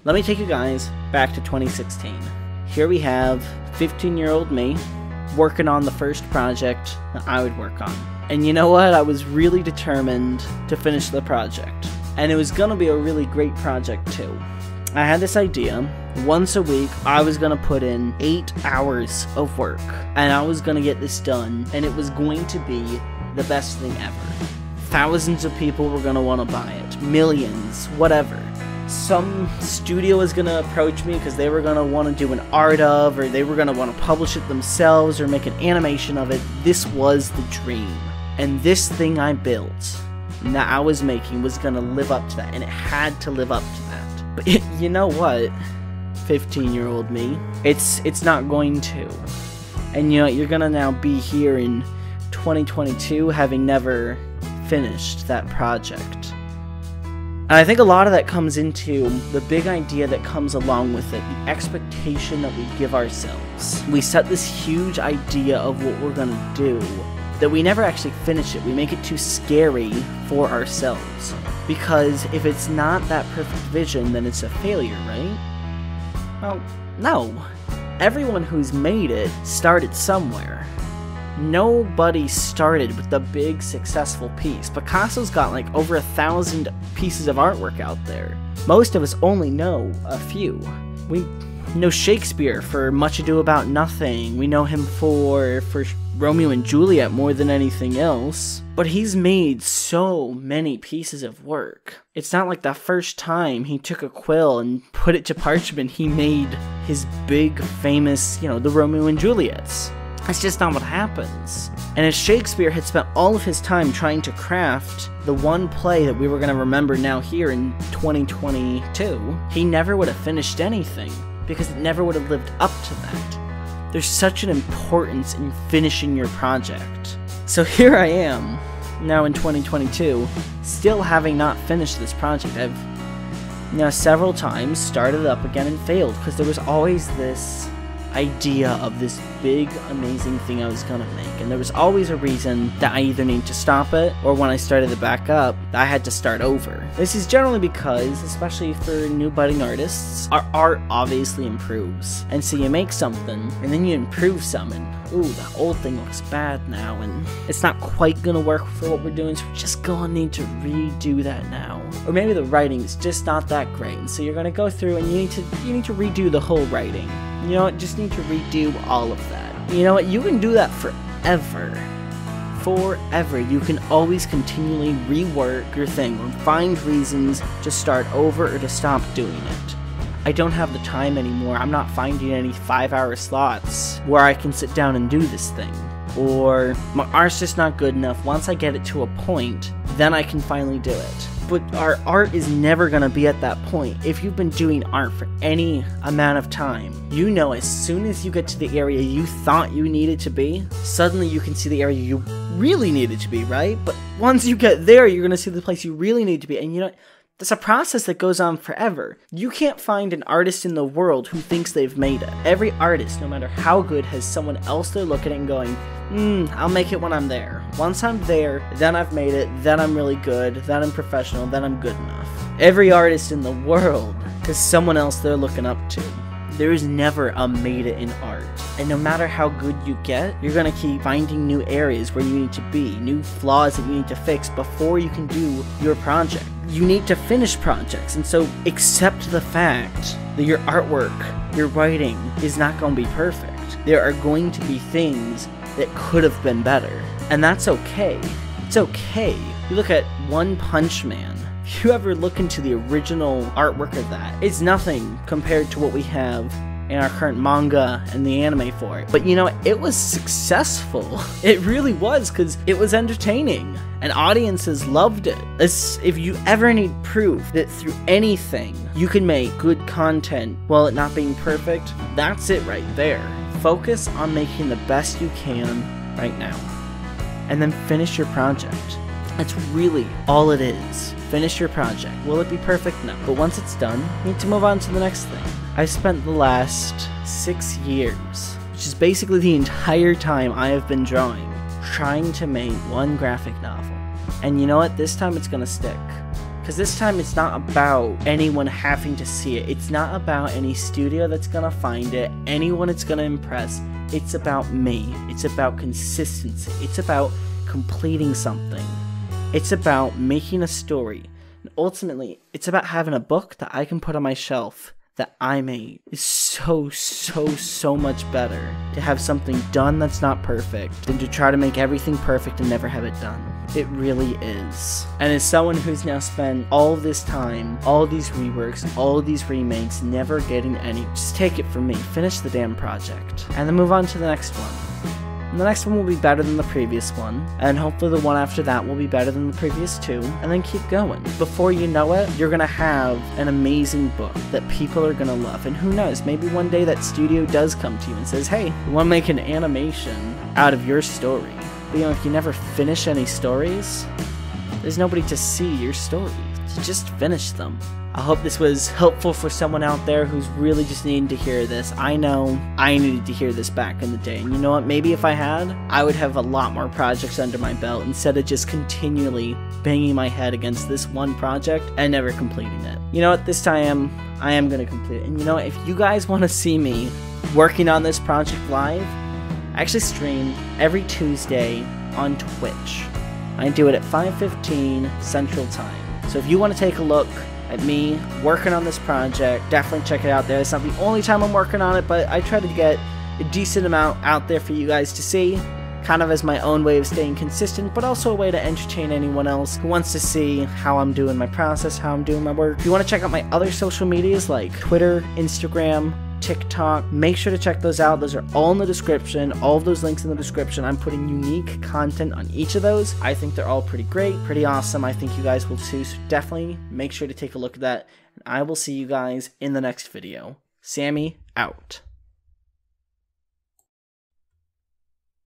let me take you guys back to 2016. Here we have 15-year-old me working on the first project that I would work on. And you know what? I was really determined to finish the project. And it was gonna be a really great project too. I had this idea. Once a week, I was gonna put in 8 hours of work. And I was gonna get this done. And it was going to be the best thing ever. Thousands of people were gonna wanna buy it. Millions, whatever. Some studio was gonna approach me because they were gonna want to do an art of, or they were gonna want to publish it themselves or make an animation of it. This was the dream. And this thing I built, that I was making, was gonna live up to that, and it had to live up to that. But you know what, 15-year-old me, it's not going to. And you know, you're gonna now be here in 2022 having never finished that project. And I think a lot of that comes into the big idea that comes along with it, the expectation that we give ourselves. We set this huge idea of what we're gonna do, that we never actually finish it. We make it too scary for ourselves. Because if it's not that perfect vision, then it's a failure, right? Well, no. Everyone who's made it started somewhere. Nobody started with the big successful piece. Picasso's got like over 1,000 pieces of artwork out there. Most of us only know a few. We know Shakespeare for Much Ado About Nothing. We know him for Romeo and Juliet more than anything else. But he's made so many pieces of work. It's not like the first time he took a quill and put it to parchment, he made his big famous, the Romeo and Juliets. That's just not what happens. And if Shakespeare had spent all of his time trying to craft the one play that we were going to remember now here in 2022, he never would have finished anything, because it never would have lived up to that. There's such an importance in finishing your project. So here I am, now in 2022, still having not finished this project. I've several times started it up again and failed, because there was always this idea of this big amazing thing I was gonna make, and there was always a reason that I either need to stop it, or when I started it back up, I had to start over. This is generally because, especially for new budding artists, our art obviously improves, and so you make something and then you improve some, and ooh, the old thing looks bad now and it's not quite gonna work for what we're doing, so we're just gonna need to redo that now. Or maybe the writing's just not that great, and so you're gonna go through and you need to redo the whole writing. You know what, just need to redo all of that. You know what, you can do that forever. Forever. You can always continually rework your thing, or find reasons to start over or to stop doing it. I don't have the time anymore. I'm not finding any 5-hour slots where I can sit down and do this thing. Or my art's just not good enough. Once I get it to a point, then I can finally do it. But our art is never going to be at that point. If you've been doing art for any amount of time, you know as soon as you get to the area you thought you needed to be, suddenly you can see the area you really needed to be, right? But once you get there, you're going to see the place you really need to be. And you know, that's a process that goes on forever. You can't find an artist in the world who thinks they've made it. Every artist, no matter how good, has someone else they're looking at and going, I'll make it when I'm there. Once I'm there, then I've made it, then I'm really good, then I'm professional, then I'm good enough. Every artist in the world has someone else they're looking up to. There is never a made it in art. And no matter how good you get, you're gonna keep finding new areas where you need to be, new flaws that you need to fix before you can do your project. You need to finish projects, and so accept the fact that your artwork, your writing, is not gonna be perfect. There are going to be things that could have been better, and that's okay. It's okay. You look at One Punch Man. If you ever look into the original artwork of that, it's nothing compared to what we have in our current manga and the anime for it. But you know, it was successful. It really was, because it was entertaining, and audiences loved it. If you ever need proof that through anything you can make good content while it not being perfect, that's it right there. Focus on making the best you can right now, and then finish your project. That's really all it is. Finish your project. Will it be perfect? No. But once it's done, you need to move on to the next thing. I spent the last 6 years, which is basically the entire time I have been trying to make one graphic novel. And you know what? This time it's gonna stick. Because this time it's not about anyone having to see it. It's not about any studio that's gonna find it, anyone it's gonna impress. It's about me. It's about consistency. It's about completing something. It's about making a story. And ultimately, it's about having a book that I can put on my shelf that I made. Is so much better to have something done that's not perfect than to try to make everything perfect and never have it done. It really is. And as someone who's now spent all this time, all these reworks, all these remakes, never getting any, just take it from me, finish the damn project, and then move on to the next one. And the next one will be better than the previous one, and hopefully the one after that will be better than the previous two, and then keep going. Before you know it, you're gonna have an amazing book that people are gonna love, and who knows, maybe one day that studio does come to you and says, hey, we wanna make an animation out of your story. But you know, if you never finish any stories, there's nobody to see your stories. So just finish them. I hope this was helpful for someone out there who's really just needing to hear this. I know I needed to hear this back in the day. And you know what? Maybe if I had, I would have a lot more projects under my belt instead of just continually banging my head against this one project and never completing it. You know what? This time, I am going to complete it. And you know what? If you guys want to see me working on this project live, I actually stream every Tuesday on Twitch. I do it at 5:15 Central Time. So if you want to take a look at me working on this project, definitely check it out there. It's not the only time I'm working on it, but I try to get a decent amount out there for you guys to see, kind of as my own way of staying consistent, but also a way to entertain anyone else who wants to see how I'm doing my process, how I'm doing my work. If you want to check out my other social medias like Twitter, Instagram, TikTok, make sure to check those out. Those are all in the description. All of those links in the description. I'm putting unique content on each of those. I think they're all pretty great, pretty awesome. I think you guys will too, so definitely make sure to take a look at that. And I will see you guys in the next video. Sammy out.